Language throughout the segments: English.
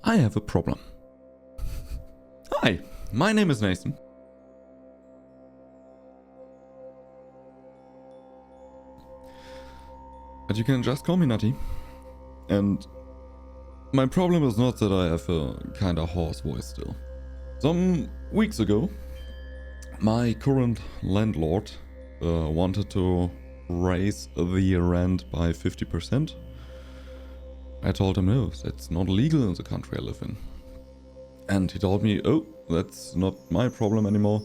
I have a problem. Hi, my name is Nathan. But you can just call me Nutty. And my problem is not that I have a kinda hoarse voice still. Some weeks ago, my current landlord wanted to raise the rent by 50%. I told him no, that's not legal in the country I live in. And he told me, oh, that's not my problem anymore.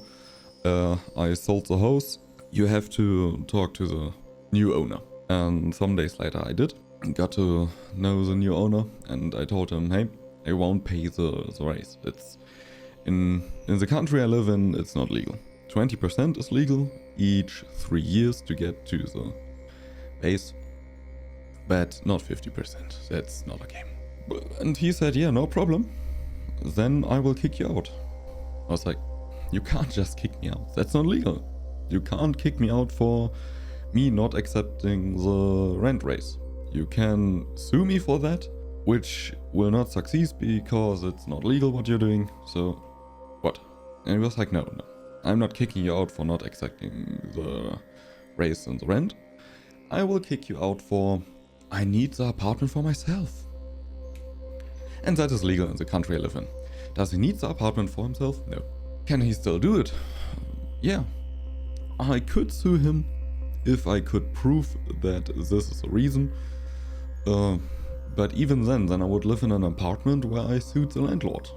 I sold the house. You have to talk to the new owner. And some days later I did. Got to know the new owner and I told him, hey, I won't pay the raise. It's in the country I live in, it's not legal. 20% is legal each 3 years to get to the base, but not 50%. That's not okay. And he said, yeah, no problem. Then I will kick you out. I was like, you can't just kick me out. That's not legal. You can't kick me out for me not accepting the rent raise. You can sue me for that, which will not succeed because it's not legal what you're doing. So what? And he was like, no, I'm not kicking you out for not accepting the raise and the rent. I will kick you out for I need the apartment for myself. And that is legal in the country I live in. Does he need the apartment for himself? No. Can he still do it? Yeah. I could sue him if I could prove that this is the reason. But even then I would live in an apartment where I sued the landlord.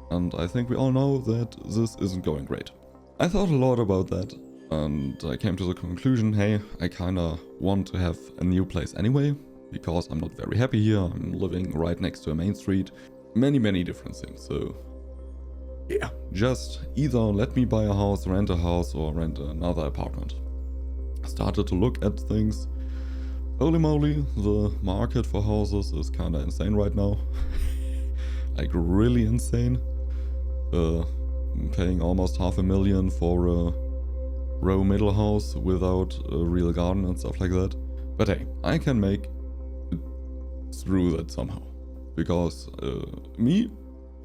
And I think we all know that this isn't going great. I thought a lot about that and I came to the conclusion, hey, I kinda want to have a new place anyway, because I'm not very happy here. I'm living right next to a main street. Many different things. So yeah, just either let me buy a house, rent a house, or rent another apartment. I started to look at things. Holy moly, the market for houses is kinda insane right now. Like really insane. I'm paying almost $500,000 for a row middle house without a real garden and stuff like that. But hey, I can make it through that somehow. Because me,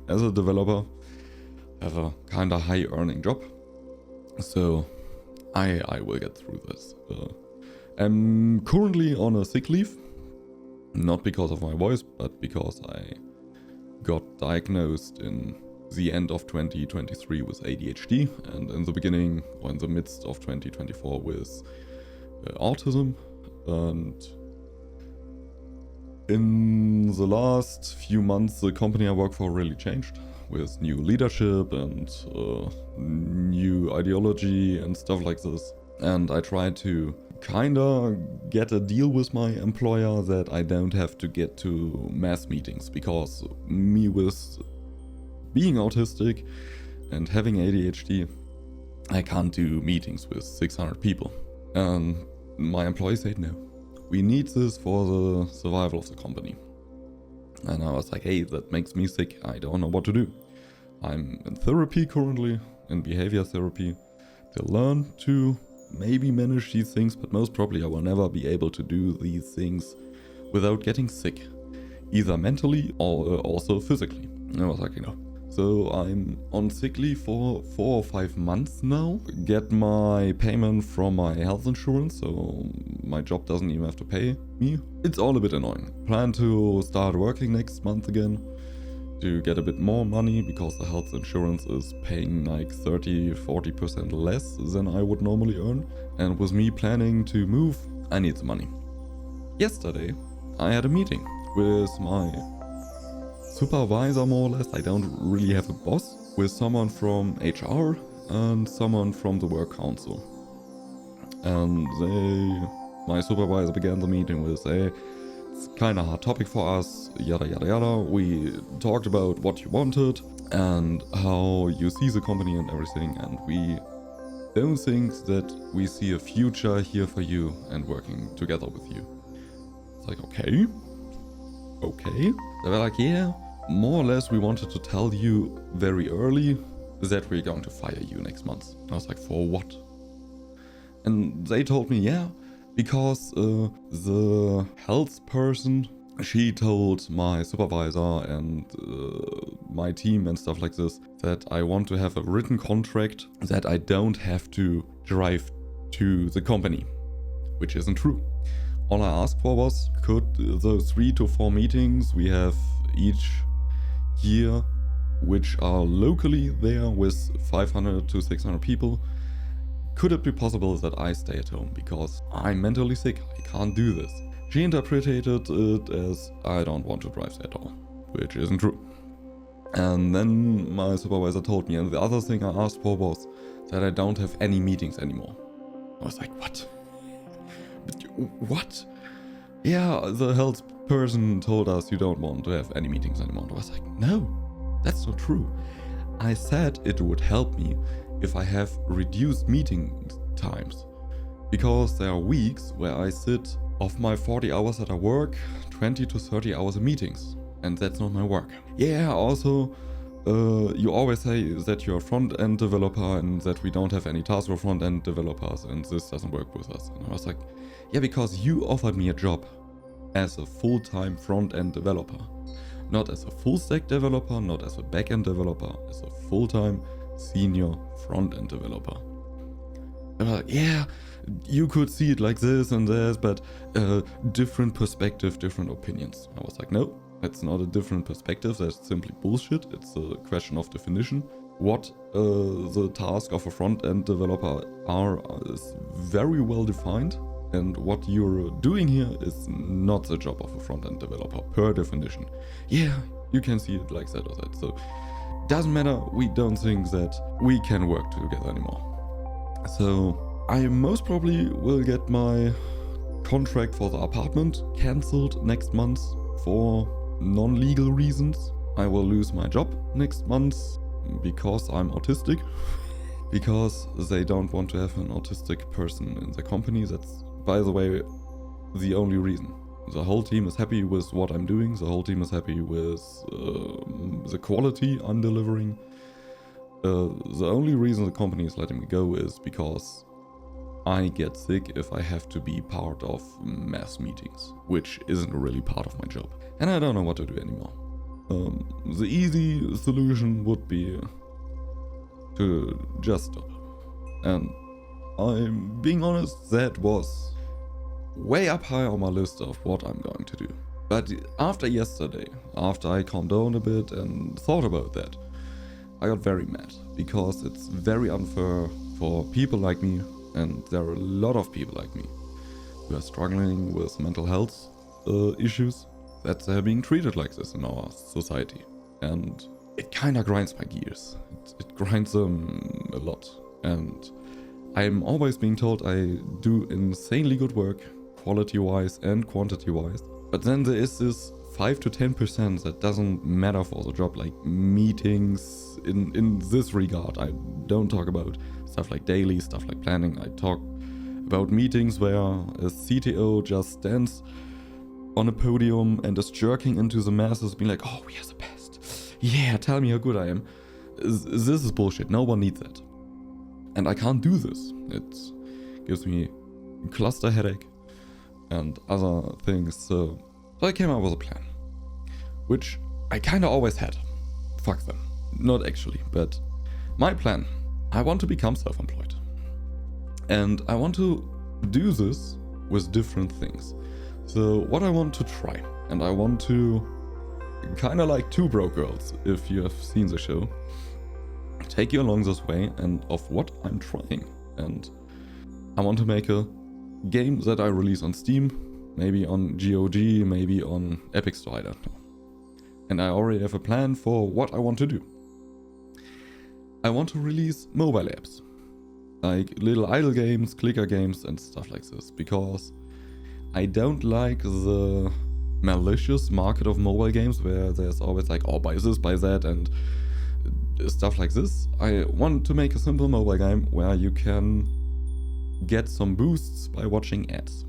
as a developer, have a kinda high earning job. So I will get through this. I'm currently on a sick leave. Not because of my voice, but because I got diagnosed in the end of 2023 with ADHD and in the beginning or in the midst of 2024 with autism. And in the last few months, the company I work for really changed with new leadership and new ideology and stuff like this. And I tried to kinda get a deal with my employer that I don't have to get to mass meetings, because me with being autistic and having ADHD, I can't do meetings with 600 people. And my employee said no. We need this for the survival of the company. And I was like, hey, that makes me sick. I don't know what to do. I'm in therapy currently, in behavior therapy, to learn to maybe manage these things, but most probably I will never be able to do these things without getting sick, either mentally or also physically. And I was like, So I'm on sick leave for 4 or 5 months now. Get my payment from my health insurance, so my job doesn't even have to pay me. It's all a bit annoying. Plan to start working next month again to get a bit more money, because the health insurance is paying like 30-40% less than I would normally earn. And with me planning to move, I need the money. Yesterday, I had a meeting with my supervisor, more or less. I don't really have a boss, with someone from HR and someone from the work council. And my supervisor began the meeting with, hey, it's kind of a hard topic for us, yada yada yada. We talked about what you wanted and how you see the company and everything, and we don't think that we see a future here for you and working together with you. It's like, okay. They were like, yeah, more or less we wanted to tell you very early that we're going to fire you next month. I was like, for what? And they told me, yeah, because the health person she told my supervisor and my team and stuff like this that I want to have a written contract that I don't have to drive to the company, which isn't true. All I asked for was, could those 3 to 4 meetings we have each year, which are locally there with 500 to 600 people, could it be possible that I stay at home because I'm mentally sick, I can't do this. She interpreted it as I don't want to drive at all, which isn't true. And then my supervisor told me, and the other thing I asked for was that I don't have any meetings anymore. I was like, what? What? Yeah, the health person told us you don't want to have any meetings anymore. I was like, no, that's not true. I said it would help me if I have reduced meeting times, because there are weeks where I sit of my 40 hours that I work, 20 to 30 hours of meetings, and that's not my work. Yeah, also, you always say that you're a front-end developer and that we don't have any tasks for front-end developers and this doesn't work with us. And I was like, yeah, because you offered me a job as a full-time front-end developer, not as a full-stack developer, not as a back-end developer, as a full-time senior front-end developer. And I was like, yeah, you could see it like this and this, but different perspective, different opinions. I was like, no, that's not a different perspective, that's simply bullshit. It's a question of definition. What the task of a front-end developer is very well defined, and what you're doing here is not the job of a front-end developer per definition. Yeah, you can see it like that or that. So doesn't matter, we don't think that we can work together anymore. So I most probably will get my contract for the apartment cancelled next month for non-legal reasons. I will lose my job next month because I'm autistic, because they don't want to have an autistic person in the company. That's, by the way, the only reason. The whole team is happy with what I'm doing. The whole team is happy with the quality I'm delivering. The only reason the company is letting me go is because I get sick if I have to be part of mass meetings, which isn't really part of my job. And I don't know what to do anymore. The easy solution would be to just stop. And I'm being honest, that was way up high on my list of what I'm going to do. But after yesterday, after I calmed down a bit and thought about that, I got very mad, because it's very unfair for people like me, and there are a lot of people like me who are struggling with mental health issues, that they're being treated like this in our society. And it kinda grinds my gears. It grinds them a lot. And I'm always being told I do insanely good work, quality-wise and quantity-wise. But then there is this 5 to 10% that doesn't matter for the job, like meetings. In this regard, I don't talk about stuff like daily, stuff like planning. I talk about meetings where a CTO just stands on a podium and is jerking into the masses, being like, oh, we are the best. Yeah, tell me how good I am. This is bullshit. No one needs that. And I can't do this. It gives me a cluster headache and other things. So I came up with a plan, which I kind of always had. Fuck them. Not actually, but my plan. I want to become self-employed. And I want to do this with different things. So what I want to try, and I want to, kind of like Two Broke Girls, if you have seen the show, take you along this way and of what I'm trying. And I want to make a game that I release on Steam, maybe on GOG, maybe on Epic Store, I don't know. And I already have a plan for what I want to do. I want to release mobile apps, like little idle games, clicker games and stuff like this, because I don't like the malicious market of mobile games where there's always like, oh, buy this, buy that, and stuff like this. I want to make a simple mobile game where you can get some boosts by watching ads.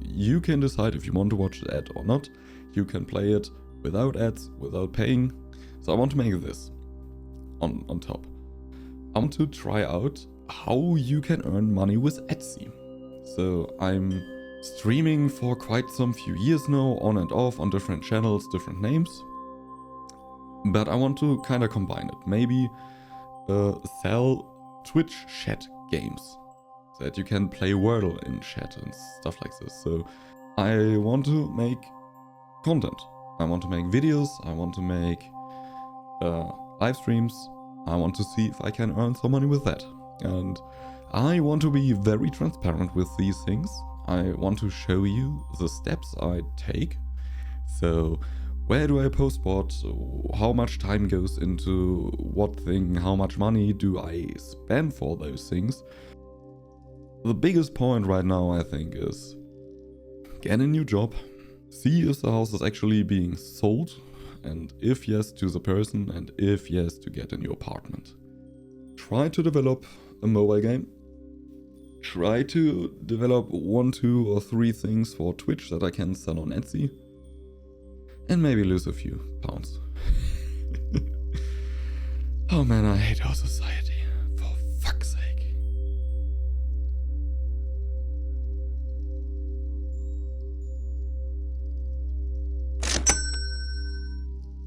You can decide if you want to watch the ad or not. You can play it without ads, without paying. So I want to make this on top. I want to try out how you can earn money with Etsy. So I'm streaming for quite some few years now, on and off, on different channels, different names. But I want to kind of combine it. Maybe sell Twitch chat games, so that you can play Wordle in chat and stuff like this. So I want to make content. I want to make videos. I want to make live streams. I want to see if I can earn some money with that. And I want to be very transparent with these things. I want to show you the steps I take. So where do I post what? How much time goes into what thing? How much money do I spend for those things? The biggest point right now, I think, is get a new job. See if the house is actually being sold, and if yes, to the person, and if yes, to get a new apartment. Try to develop a mobile game. Try to develop 1, 2, or 3 things for Twitch that I can sell on Etsy. And maybe lose a few pounds. Oh man, I hate our society.